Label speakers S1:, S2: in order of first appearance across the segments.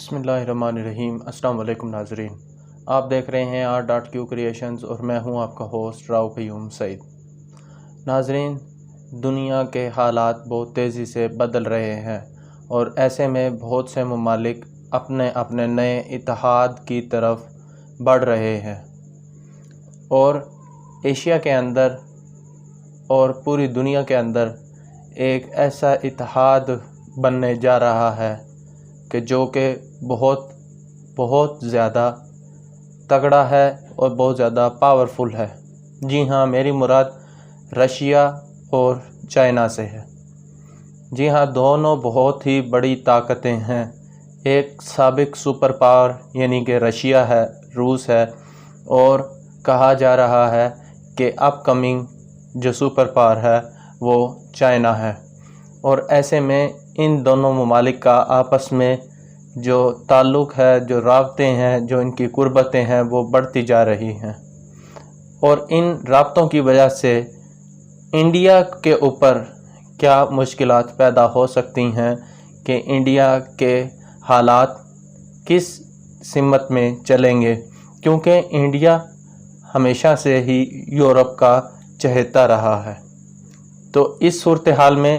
S1: بسم اللہ الرحمن الرحیم۔ السلام علیکم ناظرین، آپ دیکھ رہے ہیں R.Q کریشنز اور میں ہوں آپ کا ہوسٹ راؤ قیوم سعید۔ ناظرین، دنیا کے حالات بہت تیزی سے بدل رہے ہیں اور ایسے میں بہت سے ممالک اپنے نئے اتحاد کی طرف بڑھ رہے ہیں اور ایشیا کے اندر اور پوری دنیا کے اندر ایک ایسا اتحاد بننے جا رہا ہے کہ جو کہ بہت زیادہ تگڑا ہے اور بہت زیادہ پاورفل ہے۔ جی ہاں، میری مراد رشیا اور چائنا سے ہے۔ جی ہاں، دونوں بہت ہی بڑی طاقتیں ہیں۔ ایک سابق سپر پاور یعنی کہ رشیا ہے، روس ہے، اور کہا جا رہا ہے کہ اپ کمنگ جو سپر پاور ہے وہ چائنا ہے، اور ایسے میں ان دونوں ممالک کا آپس میں جو تعلق ہے، جو رابطے ہیں، جو ان کی قربتیں ہیں وہ بڑھتی جا رہی ہیں، اور ان رابطوں کی وجہ سے انڈیا کے اوپر کیا مشکلات پیدا ہو سکتی ہیں کہ انڈیا کے حالات کس سمت میں چلیں گے، کیونکہ انڈیا ہمیشہ سے ہی یورپ کا چہیتا رہا ہے۔ تو اس صورتحال میں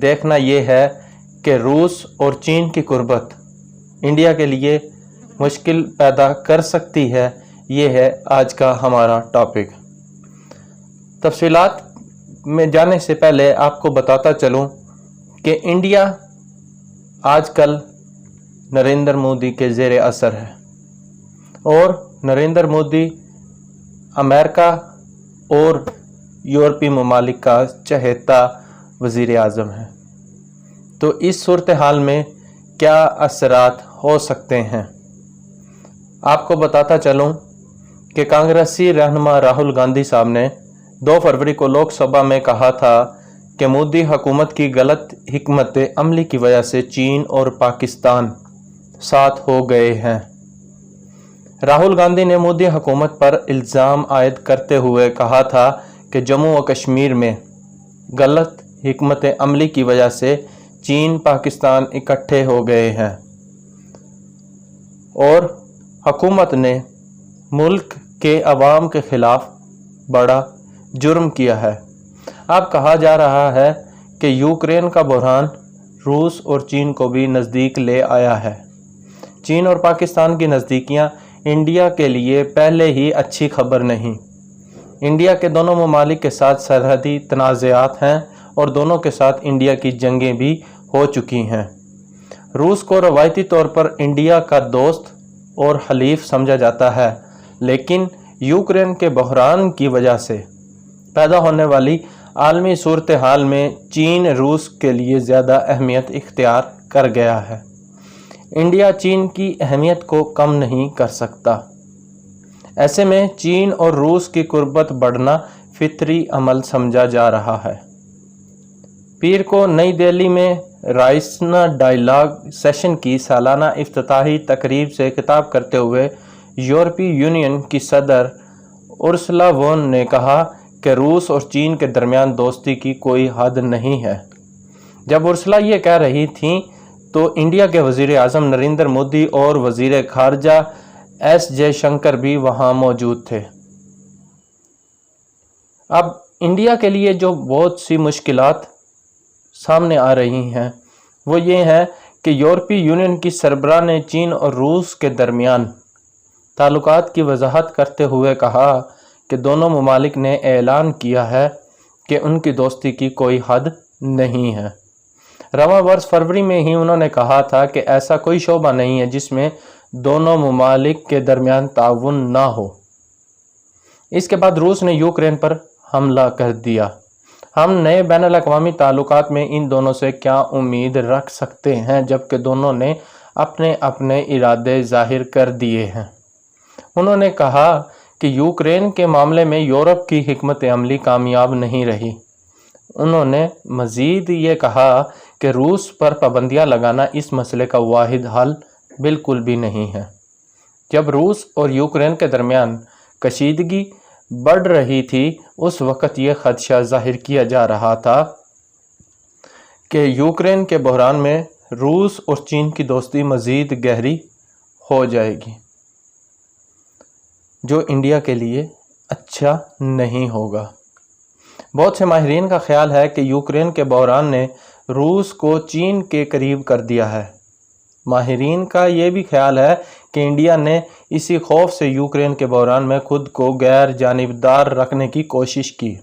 S1: دیکھنا یہ ہے کہ روس اور چین کی قربت انڈیا کے لیے مشکل پیدا کر سکتی ہے۔ یہ ہے آج کا ہمارا ٹاپک۔ تفصیلات میں جانے سے پہلے آپ کو بتاتا چلوں کہ انڈیا آج کل نریندر مودی کے زیر اثر ہے، اور نریندر مودی امریکہ اور یورپی ممالک کا چہیتا وزیر اعظم ہے۔ تو اس صورتحال میں کیا اثرات ہو سکتے ہیں؟ آپ کو بتاتا چلوں کہ کانگریسی رہنما راہل گاندھی صاحب نے 2 فروری کو لوک سبھا میں کہا تھا کہ مودی حکومت کی غلط حکمت عملی کی وجہ سے چین اور پاکستان ساتھ ہو گئے ہیں۔ راہل گاندھی نے مودی حکومت پر الزام عائد کرتے ہوئے کہا تھا کہ جموں و کشمیر میں غلط حکمت عملی کی وجہ سے چین پاکستان اکٹھے ہو گئے ہیں اور حکومت نے ملک کے عوام کے خلاف بڑا جرم کیا ہے۔ اب کہا جا رہا ہے کہ یوکرین کا بحران روس اور چین کو بھی نزدیک لے آیا ہے۔ چین اور پاکستان کی نزدیکیاں انڈیا کے لیے پہلے ہی اچھی خبر نہیں۔ انڈیا کے دونوں ممالک کے ساتھ سرحدی تنازعات ہیں اور دونوں کے ساتھ انڈیا کی جنگیں بھی ہو چکی ہیں۔ روس کو روایتی طور پر انڈیا کا دوست اور حلیف سمجھا جاتا ہے، لیکن یوکرین کے بحران کی وجہ سے پیدا ہونے والی عالمی صورتحال میں چین روس کے لیے زیادہ اہمیت اختیار کر گیا ہے۔ انڈیا چین کی اہمیت کو کم نہیں کر سکتا۔ ایسے میں چین اور روس کی قربت بڑھنا فطری عمل سمجھا جا رہا ہے۔ پیر کو نئی دہلی میں رائسنا ڈائیلاگ سیشن کی سالانہ افتتاحی تقریب سے خطاب کرتے ہوئے یورپی یونین کی صدر ارسلا وون نے کہا کہ روس اور چین کے درمیان دوستی کی کوئی حد نہیں ہے۔ جب ارسلا یہ کہہ رہی تھیں تو انڈیا کے وزیر اعظم نریندر مودی اور وزیر خارجہ ایس جے شنکر بھی وہاں موجود تھے۔ اب انڈیا کے لیے جو بہت سی مشکلات سامنے آ رہی ہیں وہ یہ ہے کہ یورپی یونین کی سربراہ نے چین اور روس کے درمیان تعلقات کی وضاحت کرتے ہوئے کہا کہ دونوں ممالک نے اعلان کیا ہے کہ ان کی دوستی کی کوئی حد نہیں ہے۔ رواں برس فروری میں ہی انہوں نے کہا تھا کہ ایسا کوئی شعبہ نہیں ہے جس میں دونوں ممالک کے درمیان تعاون نہ ہو۔ اس کے بعد روس نے یوکرین پر حملہ کر دیا۔ ہم نئے بین الاقوامی تعلقات میں ان دونوں سے کیا امید رکھ سکتے ہیں جبکہ دونوں نے اپنے ارادے ظاہر کر دیے ہیں۔ انہوں نے کہا کہ یوکرین کے معاملے میں یورپ کی حکمت عملی کامیاب نہیں رہی۔ انہوں نے مزید یہ کہا کہ روس پر پابندیاں لگانا اس مسئلے کا واحد حل بالکل بھی نہیں ہے۔ جب روس اور یوکرین کے درمیان کشیدگی بڑھ رہی تھی اس وقت یہ خدشہ ظاہر کیا جا رہا تھا کہ یوکرین کے بحران میں روس اور چین کی دوستی مزید گہری ہو جائے گی، جو انڈیا کے لیے اچھا نہیں ہوگا۔ بہت سے ماہرین کا خیال ہے کہ یوکرین کے بحران نے روس کو چین کے قریب کر دیا ہے۔ ماہرین کا یہ بھی خیال ہے کہ انڈیا نے اسی خوف سے یوکرین کے بحران میں خود کو غیر جانبدار رکھنے کی کوشش کی۔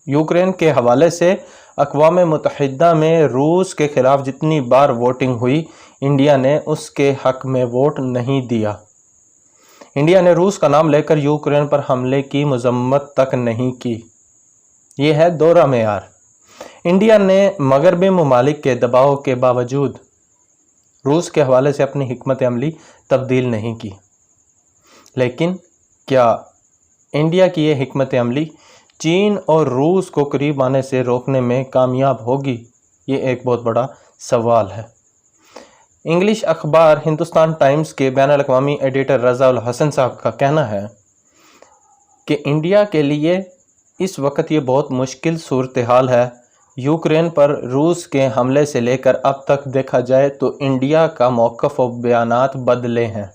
S1: یوکرین کے حوالے سے اقوام متحدہ میں روس کے خلاف جتنی بار ووٹنگ ہوئی، انڈیا نے اس کے حق میں ووٹ نہیں دیا۔ انڈیا نے روس کا نام لے کر یوکرین پر حملے کی مذمت تک نہیں کی۔ یہ ہے دوہرا معیار۔ انڈیا نے مغربی ممالک کے دباؤ کے باوجود روس کے حوالے سے اپنی حکمت عملی تبدیل نہیں کی۔ لیکن کیا انڈیا کی یہ حکمت عملی چین اور روس کو قریب آنے سے روکنے میں کامیاب ہوگی؟ یہ ایک بہت بڑا سوال ہے۔ انگلش اخبار ہندوستان ٹائمز کے بین الاقوامی ایڈیٹر رضا الحسن صاحب کا کہنا ہے کہ انڈیا کے لیے اس وقت یہ بہت مشکل صورتحال ہے۔ یوکرین پر روس کے حملے سے لے کر اب تک دیکھا جائے تو انڈیا کا موقف و بیانات بدلے ہیں۔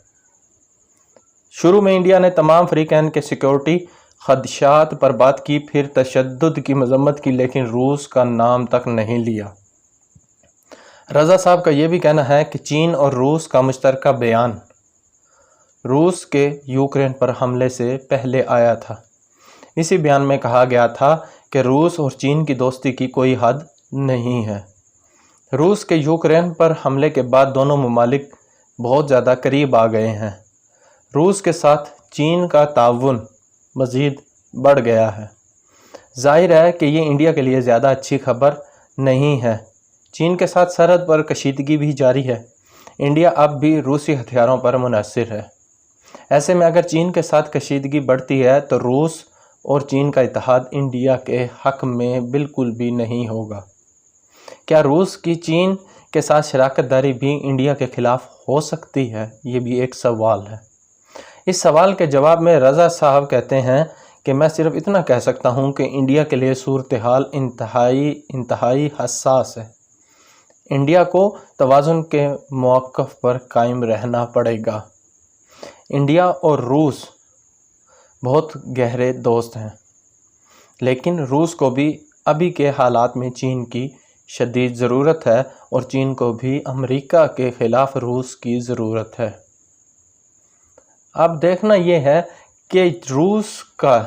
S1: شروع میں انڈیا نے تمام فریقین کے سیکیورٹی خدشات پر بات کی، پھر تشدد کی مذمت کی، لیکن روس کا نام تک نہیں لیا۔ رضا صاحب کا یہ بھی کہنا ہے کہ چین اور روس کا مشترکہ بیان روس کے یوکرین پر حملے سے پہلے آیا تھا۔ اسی بیان میں کہا گیا تھا کہ روس اور چین کی دوستی کی کوئی حد نہیں ہے۔ روس کے یوکرین پر حملے کے بعد دونوں ممالک بہت زیادہ قریب آ گئے ہیں۔ روس کے ساتھ چین کا تعاون مزید بڑھ گیا ہے۔ ظاہر ہے کہ یہ انڈیا کے لیے زیادہ اچھی خبر نہیں ہے۔ چین کے ساتھ سرحد پر کشیدگی بھی جاری ہے۔ انڈیا اب بھی روسی ہتھیاروں پر منحصر ہے۔ ایسے میں اگر چین کے ساتھ کشیدگی بڑھتی ہے تو روس اور چین کا اتحاد انڈیا کے حق میں بالکل بھی نہیں ہوگا۔ کیا روس کی چین کے ساتھ شراکت داری بھی انڈیا کے خلاف ہو سکتی ہے؟ یہ بھی ایک سوال ہے۔ اس سوال کے جواب میں رضا صاحب کہتے ہیں کہ میں صرف اتنا کہہ سکتا ہوں کہ انڈیا کے لیے صورتحال انتہائی حساس ہے۔ انڈیا کو توازن کے موقف پر قائم رہنا پڑے گا۔ انڈیا اور روس بہت گہرے دوست ہیں، لیکن روس کو بھی ابھی کے حالات میں چین کی شدید ضرورت ہے اور چین کو بھی امریکہ کے خلاف روس کی ضرورت ہے۔ اب دیکھنا یہ ہے کہ روس کا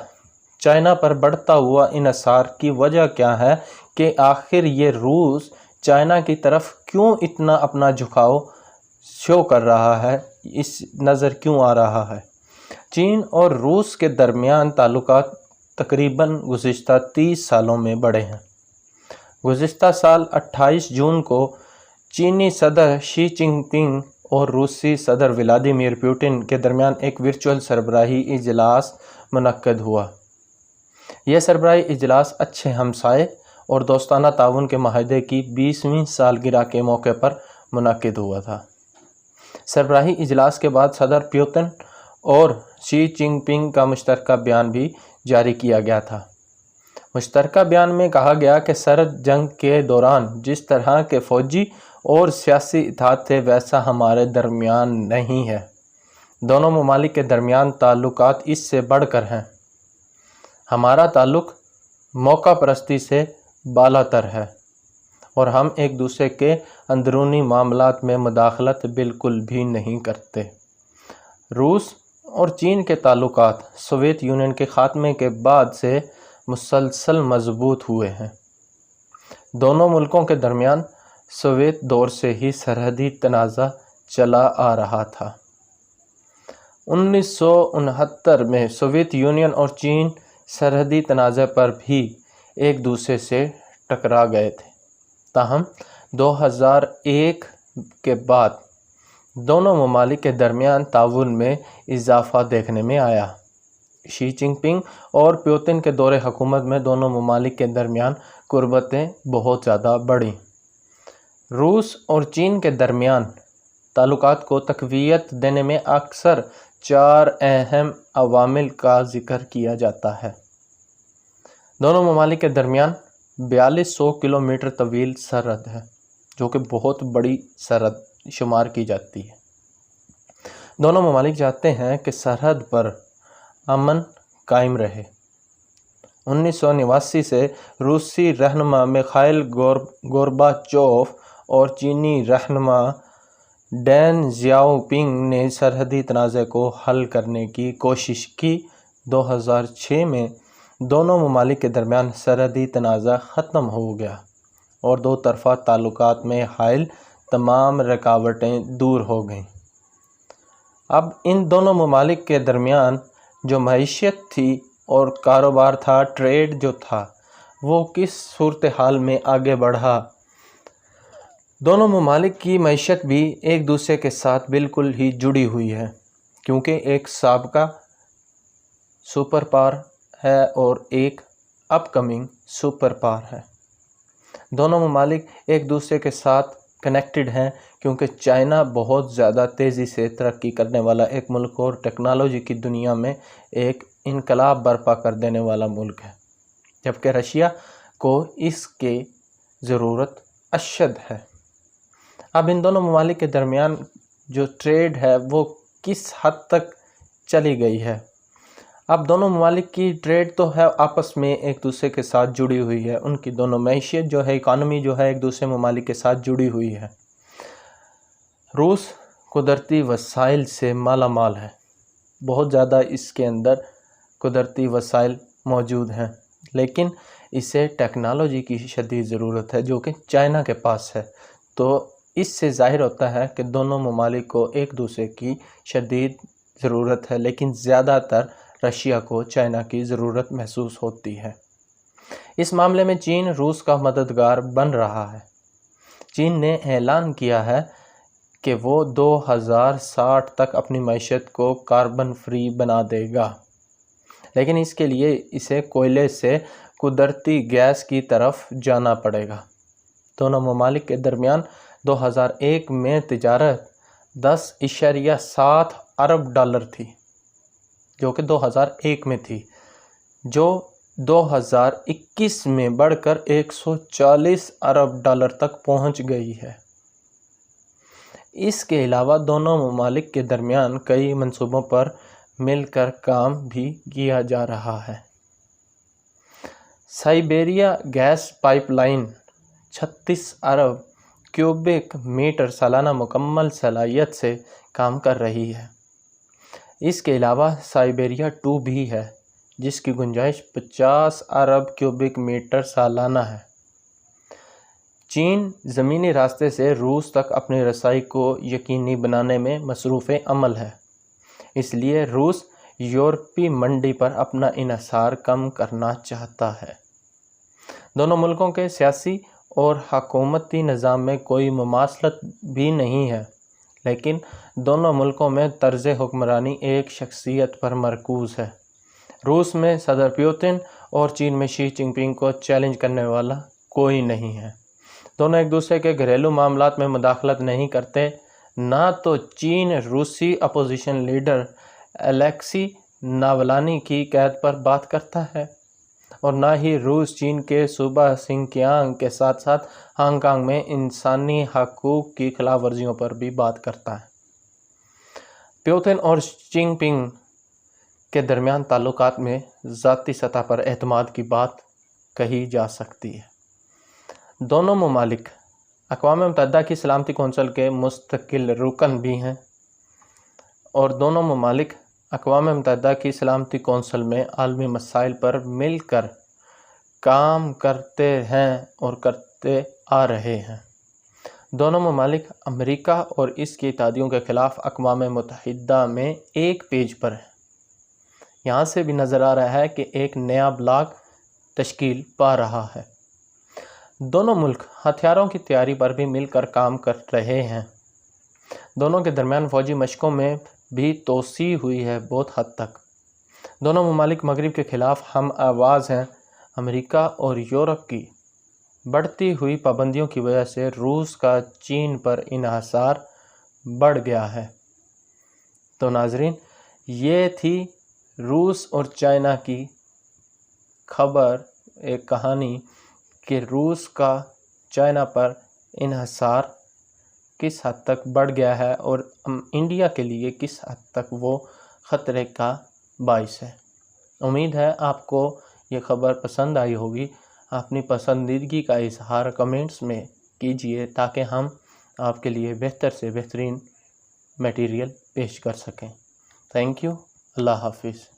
S1: چائنا پر بڑھتا ہوا انحصار کی وجہ کیا ہے، کہ آخر یہ روس چائنا کی طرف کیوں اتنا اپنا جھکاؤ شو کر رہا ہے، اس نظر کیوں آ رہا ہے۔ چین اور روس کے درمیان تعلقات تقریباً گزشتہ 30 سالوں میں بڑھے ہیں۔ گزشتہ سال 28 جون کو چینی صدر شی جن پنگ اور روسی صدر ولادیمیر پوٹن کے درمیان ایک ورچوئل سربراہی اجلاس منعقد ہوا۔ یہ سربراہی اجلاس اچھے ہمسائے اور دوستانہ تعاون کے معاہدے کی 20ویں سالگرہ کے موقع پر منعقد ہوا تھا۔ سربراہی اجلاس کے بعد صدر پوتن اور شی جن پنگ کا مشترکہ بیان بھی جاری کیا گیا تھا۔ مشترکہ بیان میں کہا گیا کہ سرد جنگ کے دوران جس طرح کے فوجی اور سیاسی اتحاد تھے ویسا ہمارے درمیان نہیں ہے۔ دونوں ممالک کے درمیان تعلقات اس سے بڑھ کر ہیں۔ ہمارا تعلق موقع پرستی سے بالا تر ہے اور ہم ایک دوسرے کے اندرونی معاملات میں مداخلت بالکل بھی نہیں کرتے۔ روس اور چین کے تعلقات سوویت یونین کے خاتمے کے بعد سے مسلسل مضبوط ہوئے ہیں۔ دونوں ملکوں کے درمیان سوویت دور سے ہی سرحدی تنازع چلا آ رہا تھا۔ 1969 میں سوویت یونین اور چین سرحدی تنازع پر بھی ایک دوسرے سے ٹکرا گئے تھے، تاہم 2001 کے بعد دونوں ممالک کے درمیان تعاون میں اضافہ دیکھنے میں آیا۔ شی جن پنگ اور پوتن کے دور حکومت میں دونوں ممالک کے درمیان قربتیں بہت زیادہ بڑھیں۔ روس اور چین کے درمیان تعلقات کو تقویت دینے میں اکثر 4 اہم عوامل کا ذکر کیا جاتا ہے۔ دونوں ممالک کے درمیان 4200 کلومیٹر طویل سرحد ہے، جو کہ بہت بڑی سرحد شمار کی جاتی ہے۔ دونوں ممالک چاہتے ہیں کہ سرحد پر امن قائم رہے۔ 1989 سے روسی رہنما میخائیل گورباچوف اور چینی رہنما ڈین زیاؤ پنگ نے سرحدی تنازع کو حل کرنے کی کوشش کی۔ 2006 میں دونوں ممالک کے درمیان سرحدی تنازع ختم ہو گیا اور دو طرفہ تعلقات میں حائل تمام رکاوٹیں دور ہو گئیں۔ اب ان دونوں ممالک کے درمیان جو معیشت تھی اور کاروبار تھا، ٹریڈ جو تھا، وہ کس صورتحال میں آگے بڑھا؟ دونوں ممالک کی معیشت بھی ایک دوسرے کے ساتھ بالکل ہی جڑی ہوئی ہے، کیونکہ ایک سابقہ سپر پاور ہے اور ایک اپ کمنگ سپر پاور ہے۔ دونوں ممالک ایک دوسرے کے ساتھ کنیکٹڈ ہیں کیونکہ چائنا بہت زیادہ تیزی سے ترقی کرنے والا ایک ملک اور ٹیکنالوجی کی دنیا میں ایک انقلاب برپا کر دینے والا ملک ہے، جبکہ رشیا کو اس کی ضرورت اشد ہے۔ اب ان دونوں ممالک کے درمیان جو ٹریڈ ہے وہ کس حد تک چلی گئی ہے؟ اب دونوں ممالک کی ٹریڈ تو ہے آپس میں ایک دوسرے کے ساتھ جڑی ہوئی ہے، ان کی دونوں معیشت جو ہے، اکانومی جو ہے، ایک دوسرے ممالک کے ساتھ جڑی ہوئی ہے۔ روس قدرتی وسائل سے مالا مال ہے، بہت زیادہ اس کے اندر قدرتی وسائل موجود ہیں، لیکن اسے ٹیکنالوجی کی شدید ضرورت ہے جو کہ چائنا کے پاس ہے۔ تو اس سے ظاہر ہوتا ہے کہ دونوں ممالک کو ایک دوسرے کی شدید ضرورت ہے، لیکن زیادہ تر رشیا کو چائنا کی ضرورت محسوس ہوتی ہے۔ اس معاملے میں چین روس کا مددگار بن رہا ہے۔ چین نے اعلان کیا ہے کہ وہ 2060 تک اپنی معیشت کو کاربن فری بنا دے گا، لیکن اس کے لیے اسے کوئلے سے قدرتی گیس کی طرف جانا پڑے گا۔ دونوں ممالک کے درمیان 2001 میں تجارت 10.7 ارب ڈالر تھی، جو کہ 2001 میں تھی، جو 2021 میں بڑھ کر 140 ارب ڈالر تک پہنچ گئی ہے۔ اس کے علاوہ دونوں ممالک کے درمیان کئی منصوبوں پر مل کر کام بھی کیا جا رہا ہے۔ سائبیریا گیس پائپ لائن 36 ارب کیوبک میٹر سالانہ مکمل صلاحیت سے کام کر رہی ہے۔ اس کے علاوہ سائبیریا 2 بھی ہے، جس کی گنجائش 50 ارب کیوبک میٹر سالانہ ہے۔ چین زمینی راستے سے روس تک اپنی رسائی کو یقینی بنانے میں مصروف عمل ہے، اس لیے روس یورپی منڈی پر اپنا انحصار کم کرنا چاہتا ہے۔ دونوں ملکوں کے سیاسی اور حکومتی نظام میں کوئی مماثلت بھی نہیں ہے، لیکن دونوں ملکوں میں طرز حکمرانی ایک شخصیت پر مرکوز ہے۔ روس میں صدر پیوتن اور چین میں شی جن پنگ کو چیلنج کرنے والا کوئی نہیں ہے۔ دونوں ایک دوسرے کے گھریلو معاملات میں مداخلت نہیں کرتے۔ نہ تو چین روسی اپوزیشن لیڈر الیکسی ناولنی کی قید پر بات کرتا ہے اور نہ ہی روس چین کے صوبہ سنکیانگ کے ساتھ ساتھ ہانگ کانگ میں انسانی حقوق کی خلاف ورزیوں پر بھی بات کرتا ہے۔ پیوتن اور جن پنگ کے درمیان تعلقات میں ذاتی سطح پر اعتماد کی بات کہی جا سکتی ہے۔ دونوں ممالک اقوام متحدہ کی سلامتی کونسل کے مستقل رکن بھی ہیں اور دونوں ممالک اقوام متحدہ کی سلامتی کونسل میں عالمی مسائل پر مل کر کام کرتے ہیں اور کرتے آ رہے ہیں۔ دونوں ممالک امریکہ اور اس کی اتحادیوں کے خلاف اقوام متحدہ میں ایک پیج پر ہیں۔ یہاں سے بھی نظر آ رہا ہے کہ ایک نیا بلاک تشکیل پا رہا ہے۔ دونوں ملک ہتھیاروں کی تیاری پر بھی مل کر کام کر رہے ہیں۔ دونوں کے درمیان فوجی مشقوں میں بھی توسیع ہوئی ہے بہت حد تک۔ دونوں ممالک مغرب کے خلاف ہم آواز ہیں۔ امریکہ اور یورپ کی بڑھتی ہوئی پابندیوں کی وجہ سے روس کا چین پر انحصار بڑھ گیا ہے۔ تو ناظرین، یہ تھی روس اور چائنا کی خبر، ایک کہانی کہ روس کا چائنا پر انحصار کس حد تک بڑھ گیا ہے اور انڈیا کے لیے کس حد تک وہ خطرے کا باعث ہے۔ امید ہے آپ کو یہ خبر پسند آئی ہوگی۔ اپنی پسندیدگی کا اظہار کمنٹس میں کیجیے تاکہ ہم آپ کے لیے بہتر سے بہترین میٹیریل پیش کر سکیں۔ Thank you. اللہ حافظ۔